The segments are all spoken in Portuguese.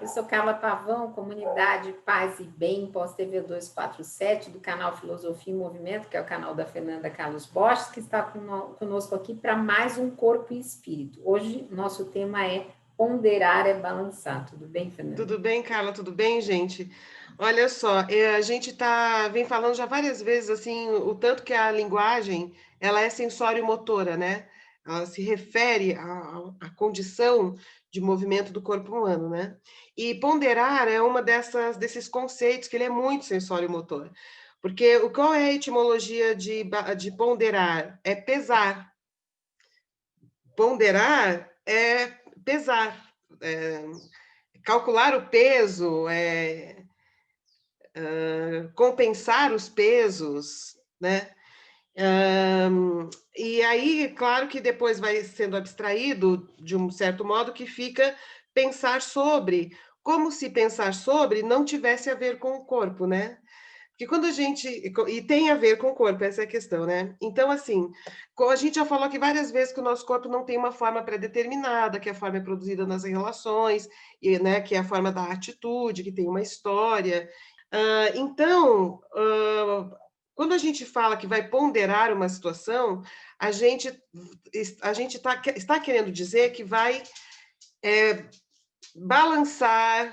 Eu sou Carla Pavão, comunidade Paz e Bem, pós-TV 247, do canal Filosofia e Movimento, que é o canal da Fernanda Carlos Borges, que está conosco aqui para mais um Corpo e Espírito. Hoje, nosso tema é ponderar é balançar. Tudo bem, Fernanda? Tudo bem, Carla? Tudo bem, gente? Olha só, a gente vem falando já várias vezes assim o tanto que a linguagem ela é sensório-motora, né? Ela se refere à condição de movimento do corpo humano, né? E ponderar é uma desses conceitos que ele é muito sensório-motor, porque qual é a etimologia de ponderar? É pesar. Ponderar é pesar. Calcular o peso, compensar os pesos, né? E aí, claro que depois vai sendo abstraído de um certo modo que fica pensar sobre, como se pensar sobre não tivesse a ver com o corpo, né? Porque quando a gente. E tem a ver com o corpo, essa é a questão, né? Então, assim, a gente já falou aqui várias vezes que o nosso corpo não tem uma forma pré-determinada, que a forma é produzida nas relações, e, né, que é a forma da atitude, que tem uma história. Então, quando a gente fala que vai ponderar uma situação, a gente está querendo dizer que vai balançar,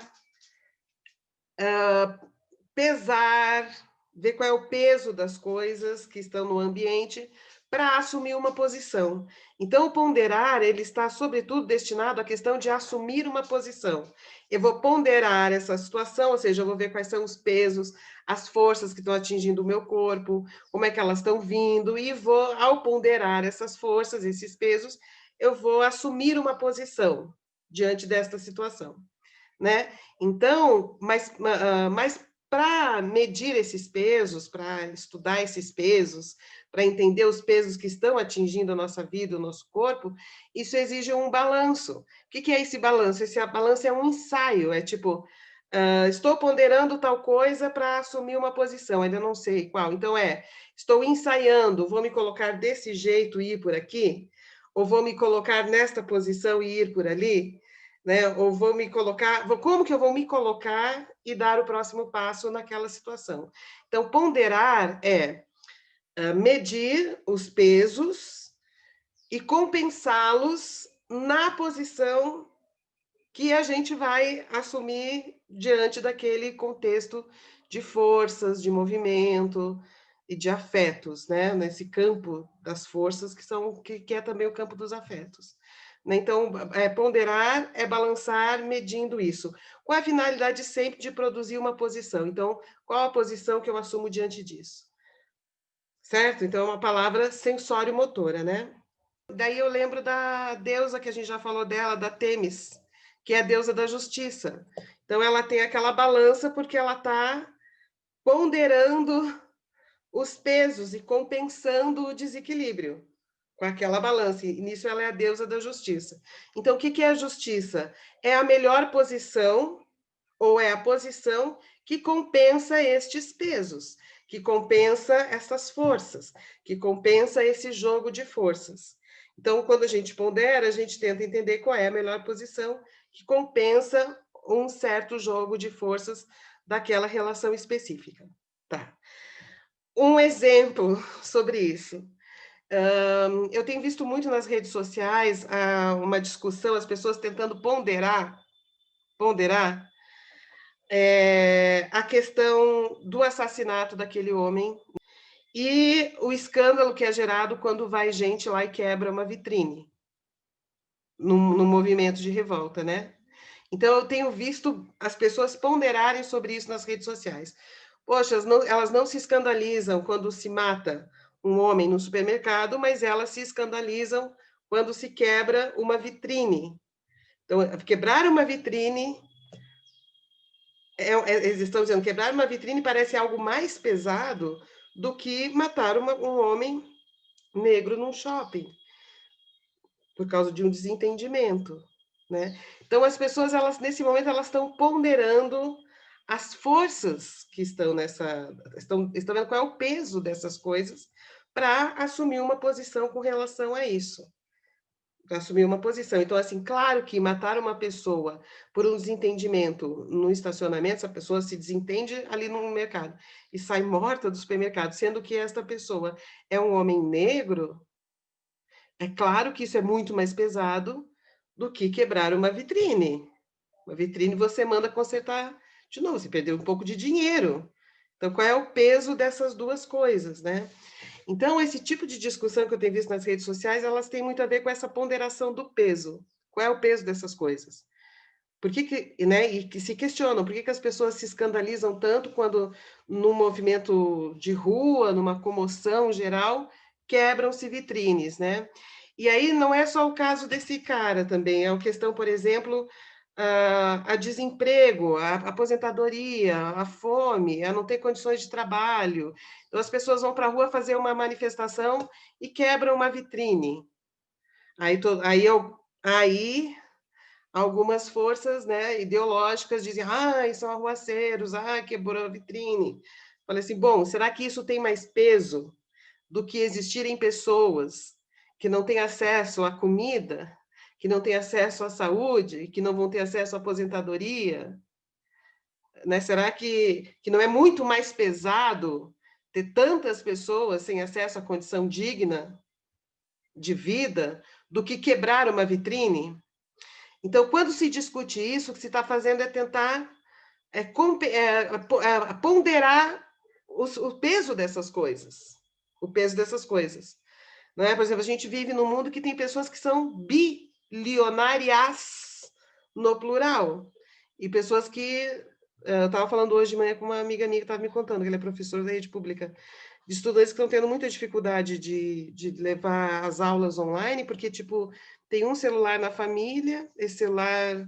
pesar, ver qual é o peso das coisas que estão no ambiente para assumir uma posição. Então, o ponderar, ele está, sobretudo, destinado à questão de assumir uma posição. Eu vou ponderar essa situação, ou seja, eu vou ver quais são os pesos, as forças que estão atingindo o meu corpo, como é que elas estão vindo, e vou, ao ponderar essas forças, esses pesos, eu vou assumir uma posição diante desta situação, né? Então, mas para medir esses pesos, para estudar esses pesos, para entender os pesos que estão atingindo a nossa vida, o nosso corpo, isso exige um balanço. O que é esse balanço? Esse balanço é um ensaio, é tipo, estou ponderando tal coisa para assumir uma posição, ainda não sei qual. Então, estou ensaiando, vou me colocar desse jeito e ir por aqui? Ou vou me colocar nesta posição e ir por ali? Né? Ou vou me colocar, como que eu vou me colocar e dar o próximo passo naquela situação? Então, ponderar é medir os pesos e compensá-los na posição que a gente vai assumir diante daquele contexto de forças, de movimento e de afetos, né? Nesse campo das forças que é também o campo dos afetos. Então, ponderar é balançar medindo isso, com a finalidade sempre de produzir uma posição. Então, qual a posição que eu assumo diante disso? Certo? Então, é uma palavra sensório-motora, né? Daí eu lembro da deusa que a gente já falou dela, da Têmis, que é a deusa da justiça. Então, ela tem aquela balança porque ela está ponderando os pesos e compensando o desequilíbrio com aquela balança. E nisso ela é a deusa da justiça. Então, o que é a justiça? É a melhor posição, ou é a posição que compensa estes pesos, que compensa essas forças, que compensa esse jogo de forças. Então, quando a gente pondera, a gente tenta entender qual é a melhor posição que compensa um certo jogo de forças daquela relação específica. Tá. Um exemplo sobre isso. Eu tenho visto muito nas redes sociais uma discussão, as pessoas tentando ponderar a questão do assassinato daquele homem e o escândalo que é gerado quando vai gente lá e quebra uma vitrine num movimento de revolta, né? Então, eu tenho visto as pessoas ponderarem sobre isso nas redes sociais. Poxa, elas não se escandalizam quando se mata um homem no supermercado, mas elas se escandalizam quando se quebra uma vitrine. Então, quebrar uma vitrine, eles estão dizendo, quebrar uma vitrine parece algo mais pesado do que matar um homem negro num shopping, por causa de um desentendimento, né? Então, as pessoas, nesse momento, elas estão ponderando as forças que estão estão vendo qual é o peso dessas coisas para assumir uma posição com relação a isso. para assumir uma posição. Então, assim, claro que matar uma pessoa por um desentendimento no estacionamento, essa pessoa se desentende ali no mercado e sai morta do supermercado, sendo que esta pessoa é um homem negro, é claro que isso é muito mais pesado do que quebrar uma vitrine. Uma vitrine você manda consertar de novo, você perdeu um pouco de dinheiro. Então, qual é o peso dessas duas coisas, né? Então, esse tipo de discussão que eu tenho visto nas redes sociais, elas têm muito a ver com essa ponderação do peso. Qual é o peso dessas coisas? Por que, né, e que se questionam, por que as pessoas se escandalizam tanto quando, num movimento de rua, numa comoção geral, quebram-se vitrines, né? E aí não é só o caso desse cara também, é uma questão, por exemplo, a desemprego, a aposentadoria, a fome, a não ter condições de trabalho. Então, as pessoas vão para a rua fazer uma manifestação e quebram uma vitrine. Aí algumas forças, né, ideológicas dizem, são arruaceiros, quebrou a vitrine. Falei assim, bom, será que isso tem mais peso do que existirem pessoas que não têm acesso à comida, que não têm acesso à saúde, que não vão ter acesso à aposentadoria? Né? Será que não é muito mais pesado ter tantas pessoas sem acesso à condição digna de vida do que quebrar uma vitrine? Então, quando se discute isso, o que se está fazendo é tentar ponderar o peso dessas coisas. O peso dessas coisas. Não é? Por exemplo, a gente vive num mundo que tem pessoas que são bilionárias no plural. E pessoas que... Eu estava falando hoje de manhã com uma amiga minha que estava me contando, que ela é professora da rede pública, de estudantes que estão tendo muita dificuldade de levar as aulas online, porque, tipo, tem um celular na família, esse celular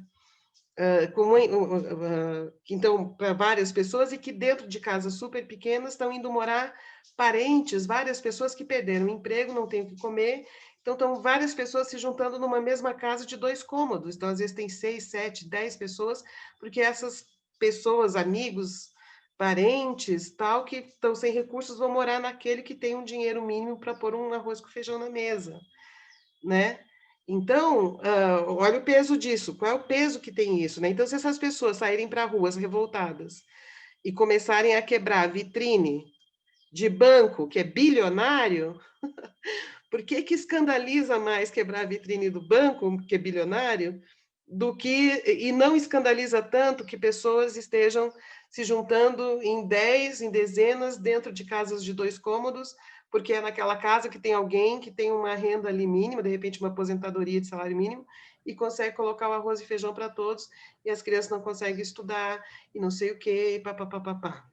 então, para várias pessoas, e que dentro de casas super pequenas estão indo morar parentes, várias pessoas que perderam o emprego, não têm o que comer, então estão várias pessoas se juntando numa mesma casa de 2 cômodos, então às vezes tem 6, 7, 10 pessoas, porque essas pessoas, amigos, parentes, tal, que estão sem recursos, vão morar naquele que tem um dinheiro mínimo para pôr um arroz com feijão na mesa, né? Então, olha o peso disso, qual é o peso que tem isso, né? Então, se essas pessoas saírem para ruas revoltadas e começarem a quebrar vitrine de banco, que é bilionário, por que escandaliza mais quebrar a vitrine do banco, que é bilionário, e não escandaliza tanto que pessoas estejam se juntando em 10, em dezenas, dentro de casas de 2 cômodos, porque é naquela casa que tem alguém que tem uma renda ali mínima, de repente uma aposentadoria de salário mínimo, e consegue colocar o arroz e feijão para todos, e as crianças não conseguem estudar, e não sei o quê, e papapá,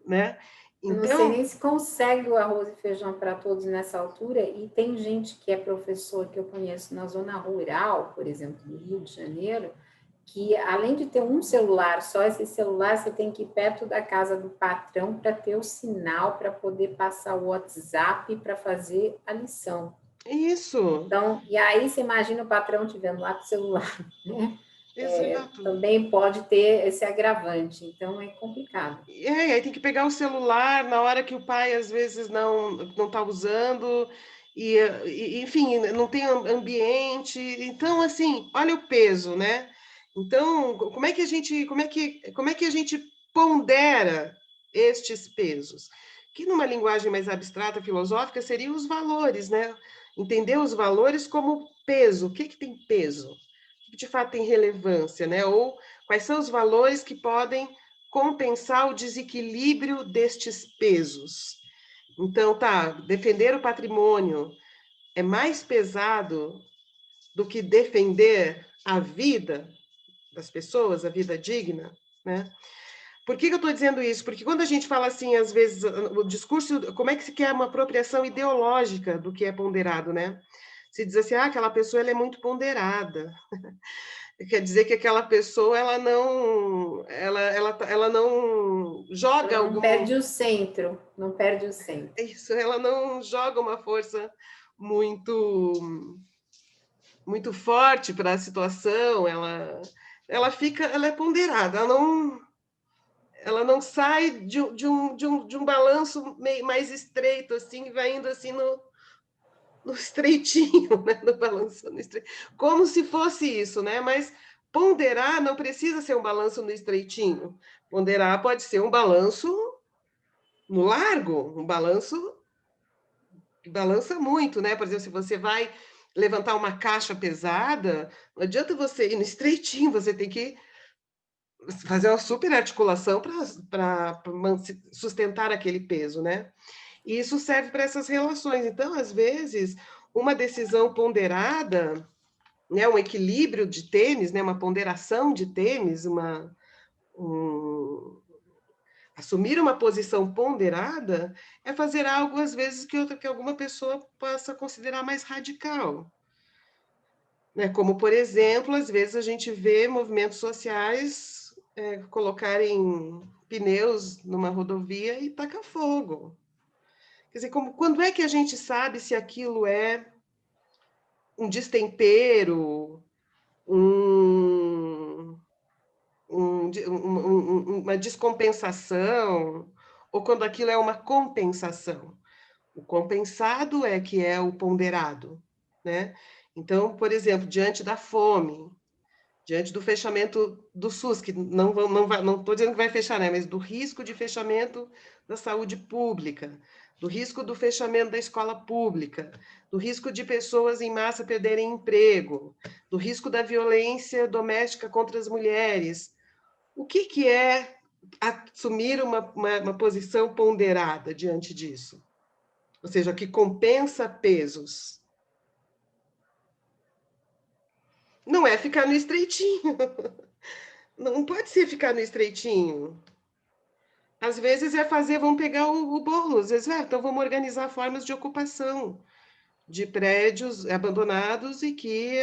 né? Eu não sei nem Então, se consegue o arroz e feijão para todos nessa altura, e tem gente que é professor que eu conheço na zona rural, por exemplo, do Rio de Janeiro, que além de ter um celular, só esse celular você tem que ir perto da casa do patrão para ter o sinal, para poder passar o WhatsApp para fazer a lição. isso, Então, e aí você imagina o patrão te vendo lá com o celular, né? exato. Também pode ter esse agravante, então é complicado. Aí tem que pegar o celular na hora que o pai às vezes não está usando, enfim, não tem ambiente. Então, assim, olha o peso, né? Então, como é que a gente pondera estes pesos? Que numa linguagem mais abstrata, filosófica, seriam os valores, né? Entender os valores como peso. O que tem peso? O que de fato tem relevância, né? Ou quais são os valores que podem compensar o desequilíbrio destes pesos. Então, defender o patrimônio é mais pesado do que defender a vida das pessoas, a vida digna, né? Por que eu estou dizendo isso? Porque quando a gente fala assim, às vezes, o discurso, como é que se quer uma apropriação ideológica do que é ponderado, né? Se diz assim, aquela pessoa ela é muito ponderada. Quer dizer que aquela pessoa ela não joga Ela não algum perde o centro, não perde o centro. isso, ela não joga uma força muito muito forte para a situação, ela é ponderada, ela não sai de um balanço mais estreito assim, vai indo assim no no estreitinho, né? No balanço no estreitinho. Como se fosse isso, né? Mas ponderar não precisa ser um balanço no estreitinho. Ponderar pode ser um balanço no largo, um balanço que balança muito, né? Por exemplo, se você vai levantar uma caixa pesada, não adianta você ir no estreitinho, você tem que fazer uma super articulação para sustentar aquele peso, né? E isso serve para essas relações. Então, às vezes, uma decisão ponderada, né, um equilíbrio de tênis, né, uma ponderação de tênis, assumir uma posição ponderada é fazer algo, às vezes, que alguma pessoa possa considerar mais radical. Né? Como, por exemplo, às vezes a gente vê movimentos sociais colocarem pneus numa rodovia e tacar fogo. Quer dizer, quando é que a gente sabe se aquilo é um destempero, uma descompensação, ou quando aquilo é uma compensação? O compensado é que é o ponderado, né? Então, por exemplo, diante da fome, diante do fechamento do SUS, que não estou dizendo que vai fechar, né? Mas do risco de fechamento da saúde pública, do risco do fechamento da escola pública, do risco de pessoas em massa perderem emprego, do risco da violência doméstica contra as mulheres. O que é assumir uma posição ponderada diante disso? Ou seja, que compensa pesos. Não é ficar no estreitinho. Não pode ser ficar no estreitinho. Às vezes é fazer, vamos pegar o bolo, às vezes, então vamos organizar formas de ocupação de prédios abandonados e que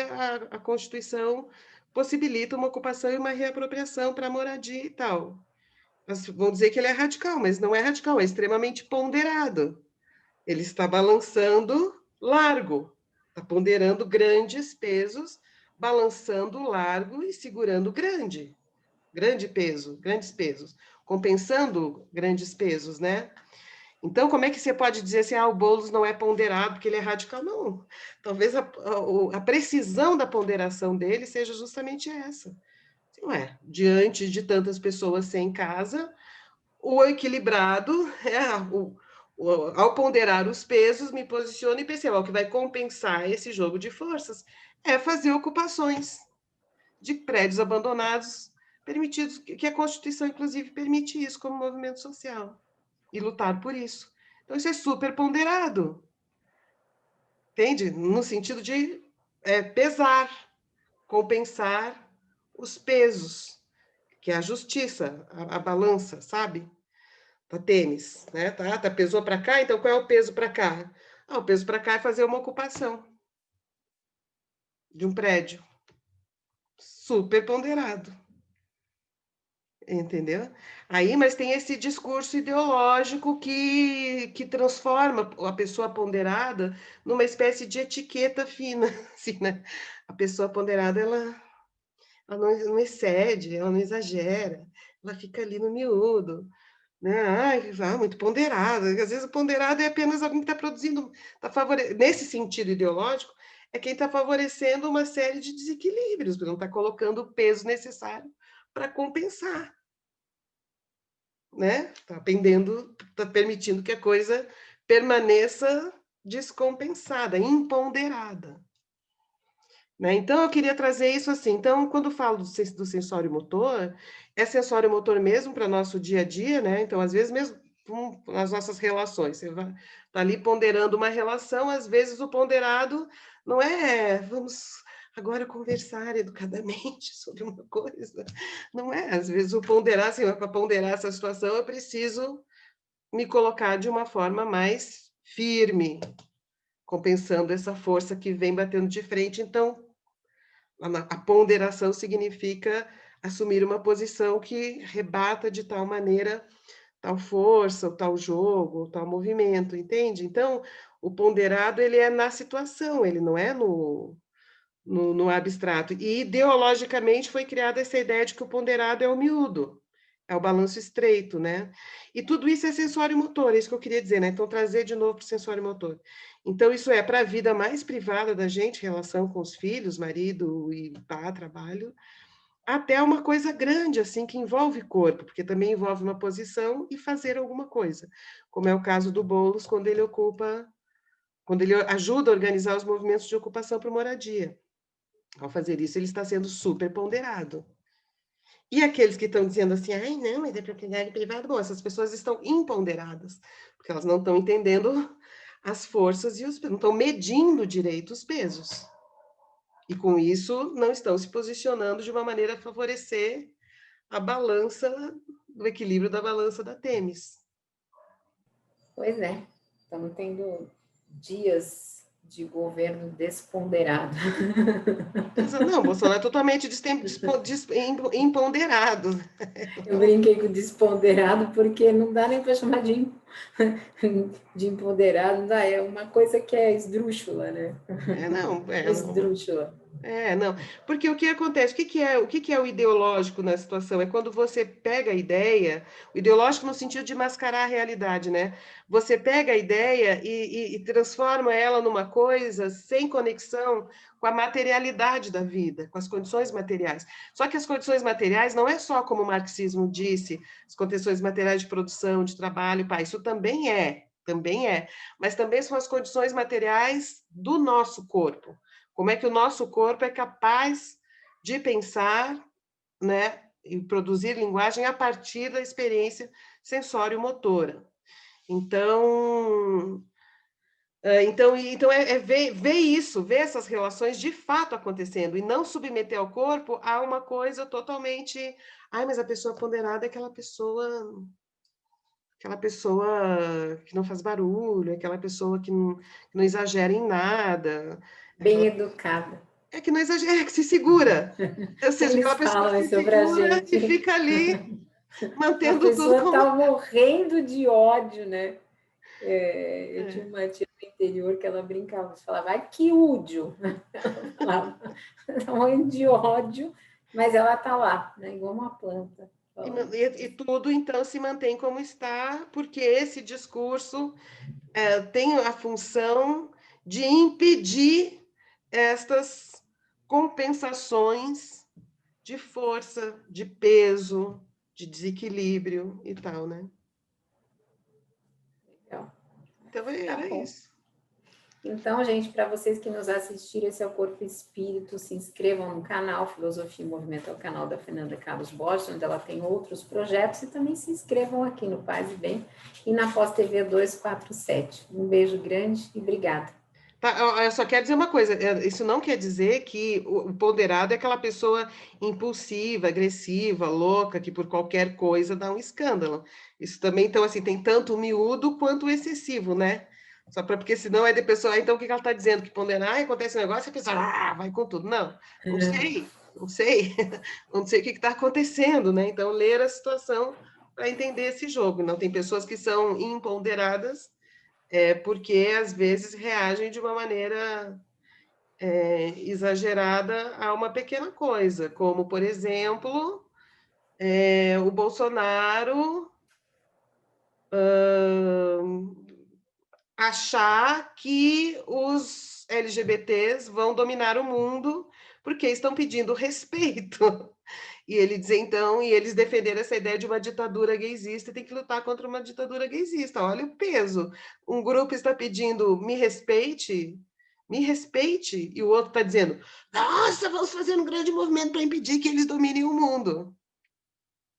a Constituição possibilita uma ocupação e uma reapropriação para moradia e tal. Mas vão dizer que ele é radical, mas não é radical, é extremamente ponderado. Ele está balançando largo, está ponderando grandes pesos, balançando largo e segurando grande peso, grandes pesos, compensando grandes pesos, né? Então, como é que você pode dizer assim, o Boulos não é ponderado porque ele é radical? Não, talvez a precisão da ponderação dele seja justamente essa. Não é? Diante de tantas pessoas sem casa, o equilibrado, ao ponderar os pesos, me posiciono e percebo, o que vai compensar esse jogo de forças é fazer ocupações de prédios abandonados, permitidos, que a Constituição, inclusive, permite isso como movimento social, e lutar por isso. Então, isso é super ponderado, entende? No sentido de pesar, compensar os pesos, que é a justiça, a balança, sabe? Tá tênis, né? Tá pesou para cá, então qual é o peso para cá? O peso para cá é fazer uma ocupação de um prédio. Super ponderado. Entendeu? Aí, mas tem esse discurso ideológico que transforma a pessoa ponderada numa espécie de etiqueta fina, assim, né? A pessoa ponderada, ela não excede, ela não exagera, ela fica ali no miúdo, né? Muito ponderada. Às vezes o ponderado é apenas alguém que está produzindo, nesse sentido ideológico, é quem está favorecendo uma série de desequilíbrios, porque não está colocando o peso necessário para compensar, né? Está permitindo que a coisa permaneça descompensada, imponderada. Né? Então, eu queria trazer isso assim. Então, quando falo do sensório motor, é sensório motor mesmo para nosso dia a dia, né? Então, às vezes, mesmo nas nossas relações, você vai tá ali ponderando uma relação, às vezes o ponderado não é vamos agora conversar educadamente sobre uma coisa, não é? Às vezes o ponderar, assim, para ponderar essa situação, eu preciso me colocar de uma forma mais firme, compensando essa força que vem batendo de frente. Então, a ponderação significa assumir uma posição que rebata de tal maneira tal força, ou tal jogo, ou tal movimento, entende? Então, o ponderado ele é na situação, ele não é no abstrato. E ideologicamente foi criada essa ideia de que o ponderado é o miúdo, É o balanço estreito, né? E tudo isso é sensório-motor, é isso que eu queria dizer, né? Então, trazer de novo para o sensório-motor. Então, isso é para a vida mais privada da gente, relação com os filhos, marido e trabalho, até uma coisa grande, assim, que envolve corpo, porque também envolve uma posição e fazer alguma coisa, como é o caso do Boulos, quando ele ajuda a organizar os movimentos de ocupação por moradia. Ao fazer isso, ele está sendo super ponderado. E aqueles que estão dizendo assim, ai, não, mas é propriedade privada, bom, essas pessoas estão imponderadas, porque elas não estão entendendo as forças não estão medindo direito os pesos. E com isso não estão se posicionando de uma maneira a favorecer a balança, do equilíbrio da balança da Têmis. Pois é, estamos tendo dias de governo desponderado. Não, Bolsonaro é totalmente imponderado. Eu brinquei com desponderado porque não dá nem para chamar de empoderado, não dá, é uma coisa que é esdrúxula, né? Não. Esdrúxula. Não, porque o que acontece, o que é o ideológico na situação? É quando você pega a ideia, o ideológico no sentido de mascarar a realidade, né? Você pega a ideia e transforma ela numa coisa sem conexão com a materialidade da vida, com as condições materiais. Só que as condições materiais não é só como o marxismo disse, as condições materiais de produção, de trabalho, isso também é, mas também são as condições materiais do nosso corpo. Como é que o nosso corpo é capaz de pensar, né, e produzir linguagem a partir da experiência sensório-motora. Então é ver isso, ver essas relações de fato acontecendo, e não submeter ao corpo a uma coisa totalmente... mas a pessoa ponderada é aquela pessoa que não faz barulho, aquela pessoa que não exagera em nada. Bem educada. Que não exagera, que se segura. Ou seja, aquela pessoa que se segura e fica ali, mantendo tudo como... A pessoa está morrendo de ódio, né? Eu tinha uma tia no interior que ela brincava, falava, ai, que údio. Ela falava, tá morrendo de ódio, mas ela está lá, né? Igual uma planta. E tudo, então, se mantém como está, porque esse discurso tem a função de impedir estas compensações de força, de peso, de desequilíbrio e tal, né? Legal. Então, era isso. Então, gente, para vocês que nos assistiram, esse é o Corpo e Espírito, se inscrevam no canal Filosofia e Movimento, é o canal da Fernanda Carlos Borges, onde ela tem outros projetos, e também se inscrevam aqui no Paz e Bem e na Pós TV 247. Um beijo grande e obrigada. Eu só quero dizer uma coisa, isso não quer dizer que o ponderado é aquela pessoa impulsiva, agressiva, louca, que por qualquer coisa dá um escândalo. Isso também, então, assim, tem tanto o miúdo quanto o excessivo, né? Porque senão é de pessoa, então o que ela está dizendo? Que ponderar, acontece um negócio e a pessoa vai com tudo. Não sei, não sei o que está acontecendo, né? Então, ler a situação para entender esse jogo. Não tem pessoas que são imponderadas, porque às vezes reagem de uma maneira exagerada a uma pequena coisa, como, por exemplo, o Bolsonaro achar que os LGBTs vão dominar o mundo porque estão pedindo respeito. E ele dizer, então, e eles defenderam essa ideia de uma ditadura gaysista, e tem que lutar contra uma ditadura gaysista. Olha o peso. Um grupo está pedindo me respeite, e o outro está dizendo, nossa, vamos fazer um grande movimento para impedir que eles dominem o mundo.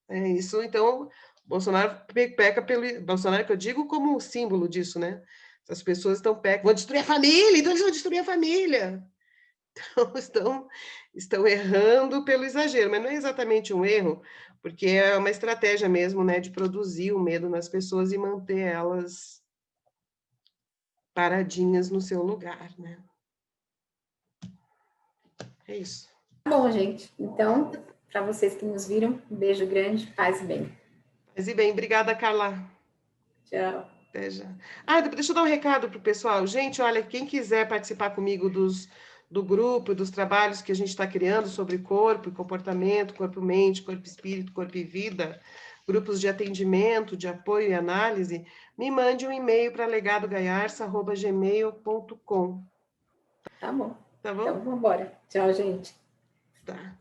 É isso, então, Bolsonaro peca pelo... Bolsonaro, que eu digo como símbolo disso, né? As pessoas vão destruir a família, então eles vão destruir a família. Então, estão errando pelo exagero, mas não é exatamente um erro, porque é uma estratégia mesmo, né, de produzir o medo nas pessoas e manter elas paradinhas no seu lugar, né? É isso. Bom, gente, então, para vocês que nos viram, um beijo grande, paz e bem. Paz e bem, obrigada, Carla. Tchau. Até já. Deixa eu dar um recado para o pessoal. Gente, olha, quem quiser participar comigo do grupo, dos trabalhos que a gente está criando sobre corpo e comportamento, corpo-mente, corpo-espírito, corpo e vida, grupos de atendimento, de apoio e análise, me mande um e-mail para legadogaiarsa@gmail.com. Tá bom. Tá bom? Então, vamos embora. Tchau, gente. Tá.